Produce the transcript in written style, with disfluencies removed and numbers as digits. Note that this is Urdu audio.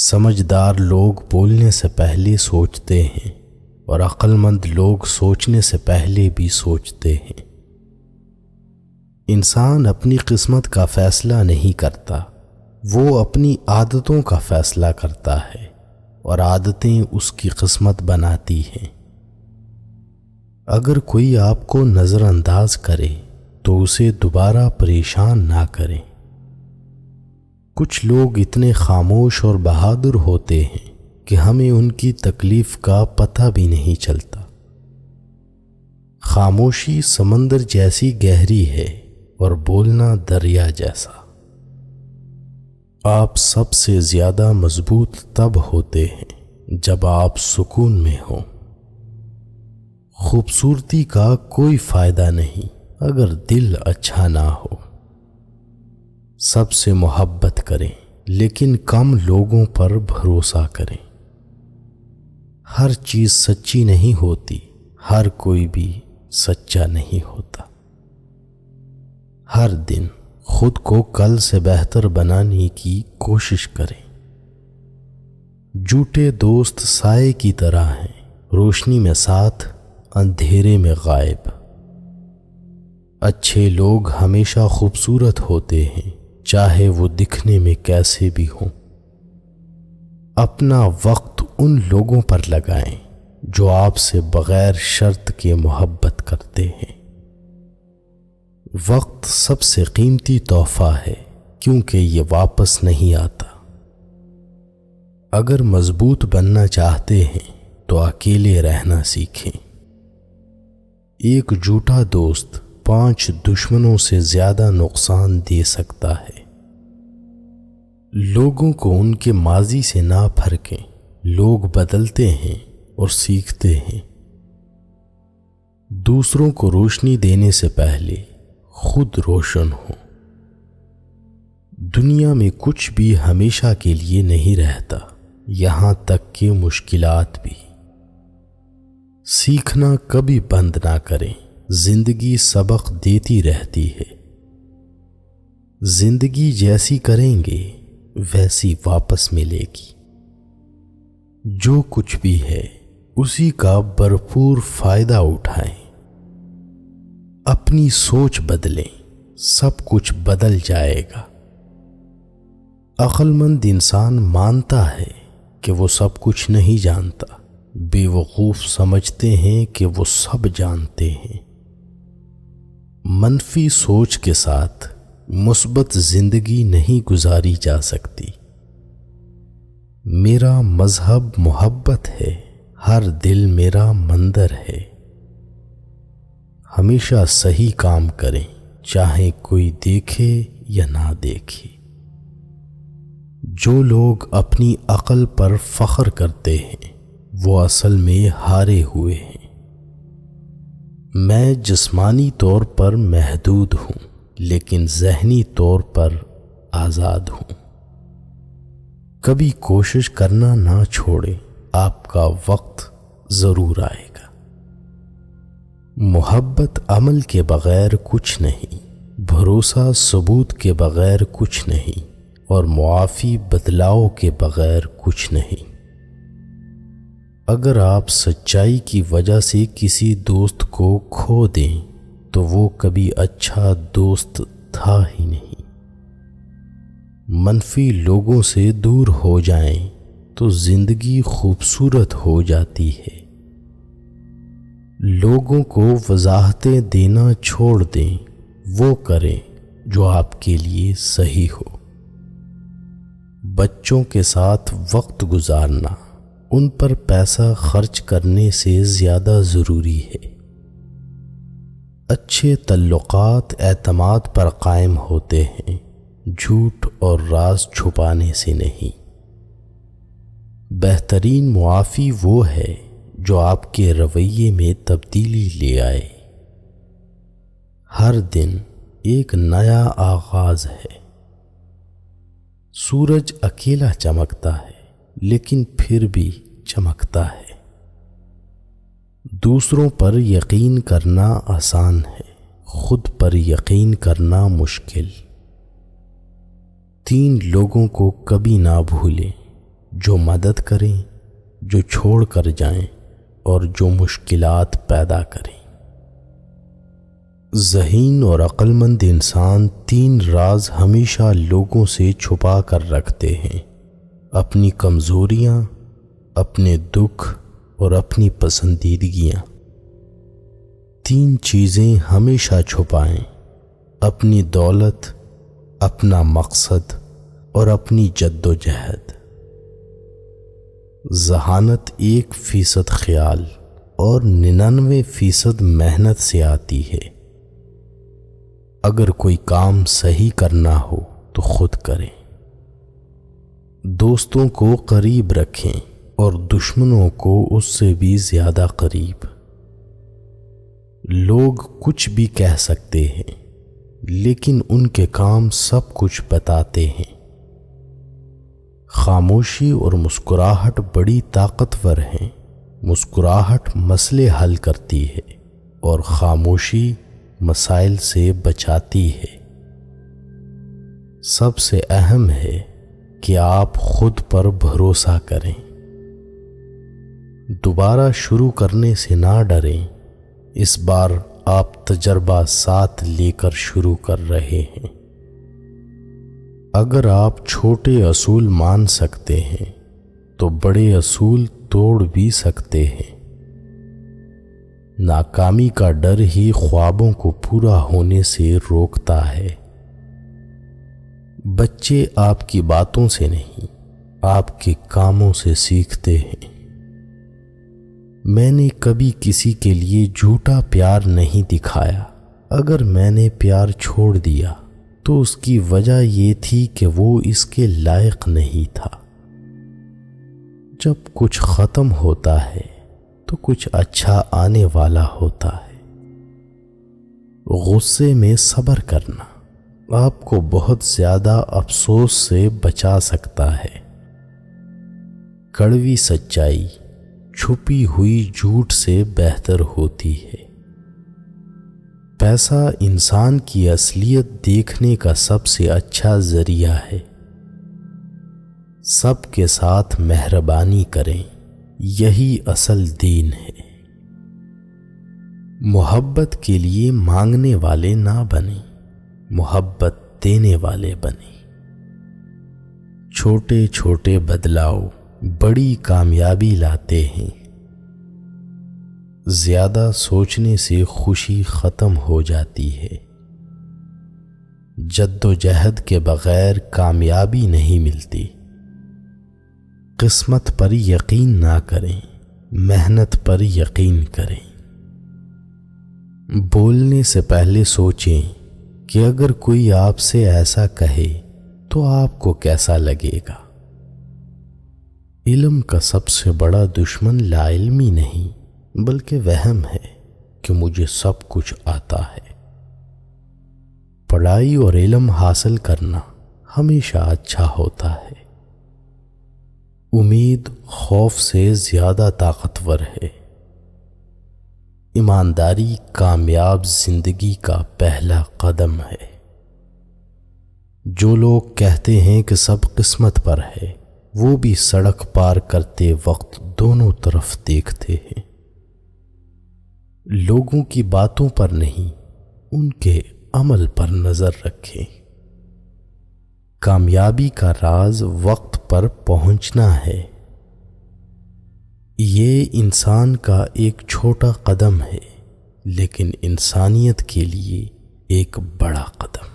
سمجھدار لوگ بولنے سے پہلے سوچتے ہیں اور عقل مند لوگ سوچنے سے پہلے بھی سوچتے ہیں۔ انسان اپنی قسمت کا فیصلہ نہیں کرتا، وہ اپنی عادتوں کا فیصلہ کرتا ہے اور عادتیں اس کی قسمت بناتی ہیں۔ اگر کوئی آپ کو نظر انداز کرے تو اسے دوبارہ پریشان نہ کریں۔ کچھ لوگ اتنے خاموش اور بہادر ہوتے ہیں کہ ہمیں ان کی تکلیف کا پتہ بھی نہیں چلتا۔ خاموشی سمندر جیسی گہری ہے اور بولنا دریا جیسا۔ آپ سب سے زیادہ مضبوط تب ہوتے ہیں جب آپ سکون میں ہوں۔ خوبصورتی کا کوئی فائدہ نہیں اگر دل اچھا نہ ہو۔ سب سے محبت کریں لیکن کم لوگوں پر بھروسہ کریں۔ ہر چیز سچی نہیں ہوتی، ہر کوئی بھی سچا نہیں ہوتا۔ ہر دن خود کو کل سے بہتر بنانے کی کوشش کریں۔ جھوٹے دوست سائے کی طرح ہیں، روشنی میں ساتھ، اندھیرے میں غائب۔ اچھے لوگ ہمیشہ خوبصورت ہوتے ہیں، چاہے وہ دکھنے میں کیسے بھی ہوں۔ اپنا وقت ان لوگوں پر لگائیں جو آپ سے بغیر شرط کے محبت کرتے ہیں۔ وقت سب سے قیمتی تحفہ ہے کیونکہ یہ واپس نہیں آتا۔ اگر مضبوط بننا چاہتے ہیں تو اکیلے رہنا سیکھیں۔ ایک جھوٹا دوست 5 دشمنوں سے زیادہ نقصان دے سکتا ہے۔ لوگوں کو ان کے ماضی سے نہ پھرکیں، لوگ بدلتے ہیں اور سیکھتے ہیں۔ دوسروں کو روشنی دینے سے پہلے خود روشن ہو۔ دنیا میں کچھ بھی ہمیشہ کے لیے نہیں رہتا، یہاں تک کہ مشکلات بھی۔ سیکھنا کبھی بند نہ کریں، زندگی سبق دیتی رہتی ہے۔ زندگی جیسی کریں گے ویسی واپس ملے گی۔ جو کچھ بھی ہے اسی کا بھرپور فائدہ اٹھائیں۔ اپنی سوچ بدلیں، سب کچھ بدل جائے گا۔ عقل مند انسان مانتا ہے کہ وہ سب کچھ نہیں جانتا، بے وقوف سمجھتے ہیں کہ وہ سب جانتے ہیں۔ منفی سوچ کے ساتھ مثبت زندگی نہیں گزاری جا سکتی۔ میرا مذہب محبت ہے، ہر دل میرا مندر ہے۔ ہمیشہ صحیح کام کریں، چاہے کوئی دیکھے یا نہ دیکھے۔ جو لوگ اپنی عقل پر فخر کرتے ہیں وہ اصل میں ہارے ہوئے ہیں۔ میں جسمانی طور پر محدود ہوں لیکن ذہنی طور پر آزاد ہوں۔ کبھی کوشش کرنا نہ چھوڑیں، آپ کا وقت ضرور آئے گا۔ محبت عمل کے بغیر کچھ نہیں، بھروسہ ثبوت کے بغیر کچھ نہیں، اور معافی بدلاؤ کے بغیر کچھ نہیں۔ اگر آپ سچائی کی وجہ سے کسی دوست کو کھو دیں تو وہ کبھی اچھا دوست تھا ہی نہیں۔ منفی لوگوں سے دور ہو جائیں تو زندگی خوبصورت ہو جاتی ہے۔ لوگوں کو وضاحتیں دینا چھوڑ دیں، وہ کریں جو آپ کے لیے صحیح ہو۔ بچوں کے ساتھ وقت گزارنا ان پر پیسہ خرچ کرنے سے زیادہ ضروری ہے۔ اچھے تعلقات اعتماد پر قائم ہوتے ہیں، جھوٹ اور راز چھپانے سے نہیں۔ بہترین معافی وہ ہے جو آپ کے رویے میں تبدیلی لے آئے۔ ہر دن ایک نیا آغاز ہے۔ سورج اکیلا چمکتا ہے لیکن پھر بھی چمکتا ہے۔ دوسروں پر یقین کرنا آسان ہے، خود پر یقین کرنا مشکل۔ 3 لوگوں کو کبھی نہ بھولیں جو مدد کریں، جو چھوڑ کر جائیں اور جو مشکلات پیدا کریں۔ ذہین اور عقل مند انسان 3 راز ہمیشہ لوگوں سے چھپا کر رکھتے ہیں: اپنی کمزوریاں، اپنے دکھ اور اپنی پسندیدگیاں۔ 3 چیزیں ہمیشہ چھپائیں: اپنی دولت، اپنا مقصد اور اپنی جد و جہد۔ ذہانت 1% خیال اور 99% محنت سے آتی ہے۔ اگر کوئی کام صحیح کرنا ہو تو خود کریں۔ دوستوں کو قریب رکھیں اور دشمنوں کو اس سے بھی زیادہ قریب۔ لوگ کچھ بھی کہہ سکتے ہیں لیکن ان کے کام سب کچھ بتاتے ہیں۔ خاموشی اور مسکراہٹ بڑی طاقتور ہیں۔ مسکراہٹ مسئلے حل کرتی ہے اور خاموشی مسائل سے بچاتی ہے۔ سب سے اہم ہے کہ آپ خود پر بھروسہ کریں۔ دوبارہ شروع کرنے سے نہ ڈریں، اس بار آپ تجربہ ساتھ لے کر شروع کر رہے ہیں۔ اگر آپ چھوٹے اصول مان سکتے ہیں تو بڑے اصول توڑ بھی سکتے ہیں۔ ناکامی کا ڈر ہی خوابوں کو پورا ہونے سے روکتا ہے۔ بچے آپ کی باتوں سے نہیں، آپ کے کاموں سے سیکھتے ہیں۔ میں نے کبھی کسی کے لیے جھوٹا پیار نہیں دکھایا۔ اگر میں نے پیار چھوڑ دیا تو اس کی وجہ یہ تھی کہ وہ اس کے لائق نہیں تھا۔ جب کچھ ختم ہوتا ہے تو کچھ اچھا آنے والا ہوتا ہے۔ غصے میں صبر کرنا آپ کو بہت زیادہ افسوس سے بچا سکتا ہے۔ کڑوی سچائی چھپی ہوئی جھوٹ سے بہتر ہوتی ہے۔ پیسہ انسان کی اصلیت دیکھنے کا سب سے اچھا ذریعہ ہے۔ سب کے ساتھ مہربانی کریں، یہی اصل دین ہے۔ محبت کے لیے مانگنے والے نہ بنیں، محبت دینے والے بنیں۔ چھوٹے چھوٹے بدلاؤ بڑی کامیابی لاتے ہیں۔ زیادہ سوچنے سے خوشی ختم ہو جاتی ہے۔ جد و جہد کے بغیر کامیابی نہیں ملتی۔ قسمت پر یقین نہ کریں، محنت پر یقین کریں۔ بولنے سے پہلے سوچیں کہ اگر کوئی آپ سے ایسا کہے تو آپ کو کیسا لگے گا۔ علم کا سب سے بڑا دشمن لا علمی نہیں بلکہ وہم ہے کہ مجھے سب کچھ آتا ہے۔ پڑھائی اور علم حاصل کرنا ہمیشہ اچھا ہوتا ہے۔ امید خوف سے زیادہ طاقتور ہے۔ ایمانداری کامیاب زندگی کا پہلا قدم ہے۔ جو لوگ کہتے ہیں کہ سب قسمت پر ہے، وہ بھی سڑک پار کرتے وقت دونوں طرف دیکھتے ہیں۔ لوگوں کی باتوں پر نہیں، ان کے عمل پر نظر رکھیں۔ کامیابی کا راز وقت پر پہنچنا ہے۔ یہ انسان کا ایک چھوٹا قدم ہے لیکن انسانیت کے لیے ایک بڑا قدم۔